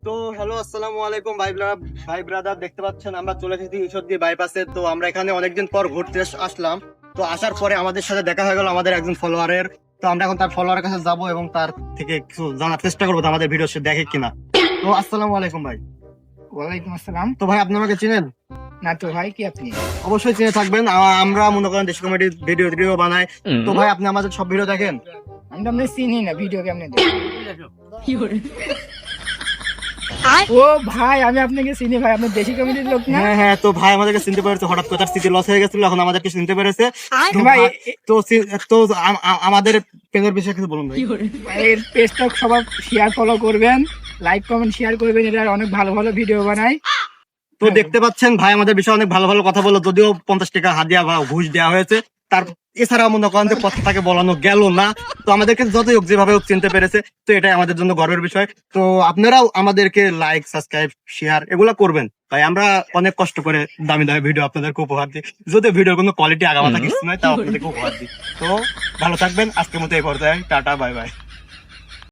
তো হ্যালো, আসসালামু আলাইকুম ভাই ব্রাদার, দেখতে পাচ্ছেন আমরা চলে এসেছি ঈশ্বরদী বাইপাসে। তো আমরা এখানে অনেকদিন পর ঘুরতে আসলাম। তো আসার পরে আমাদের সাথে দেখা হয়ে গেল আমাদের একজন ফলোয়ারের। তো আমরা এখন তার ফলোয়ারের কাছে যাব এবং তার থেকে কিছু জানার চেষ্টা করবো আমাদের ভিডিও সে দেখে কিনা। তো আসসালামু আলাইকুম ভাই। ওয়ালাইকুম আসসালাম। তো ভাই, আপনি আমাকে চিনেন? না তো ভাই, কি আপনি? অবশ্যই চিনে থাকবেন, আমরা মনে করেন দেশি কমেডি ভিডিও বানাই। তো ভাই, আপনি আমাদের সব ভিডিও দেখেন? আমি তো আপনি চিনি না, ভিডিও কেমনে দেখি? ও ভাই, আমি আপনাকে চিনি ভাই, আপনি দেশি কমিটির লোক না? হ্যাঁ হ্যাঁ, তো ভাই আমাদেরকে চিনতে পেরেছে, হঠাৎ করে তার স্মৃতি লস হয়ে গেছিল, এখন আমাদেরকে চিনতে পেরেছে। তো ভাই ভাই, তো আমাদের পেজের বিষয়ে কিছু বলুন ভাই। এর পেজটা সবাই শেয়ার ফলো করবেন, লাইক কমেন্ট শেয়ার করবেন, এটা অনেক ভালো ভালো ভিডিও বানাই। তো দেখতে পাচ্ছেন ভাই আমাদের বিষয়ে অনেক ভালো ভালো কথা বললো, যদিও 50 টাকা হাদিয়া বা ঘুষ দেওয়া হয়েছে। তার এছাড়াও মনে করেন যে কথা তাকে বলানো গেল না। তো আমাদেরকে যতই হোক যেভাবে হোক চিনতে পেরেছে, তো এটাই আমাদের জন্য গর্বের বিষয়। তো আপনারাও আমাদেরকে লাইক, সাবস্ক্রাইব, শেয়ার এগুলা করবেন ভাই। আমরা অনেক কষ্ট করে দামি দামি ভিডিও আপনাদেরকে উপহার দিই, যদি ভিডিওর কোনো কোয়ালিটি আগামাথা কিছু নয়, তাও আপনাদেরকে উপহার দিই। তো ভালো থাকবেন, আজকের মতো এই পর্যায়ে টাটা, বাই বাই।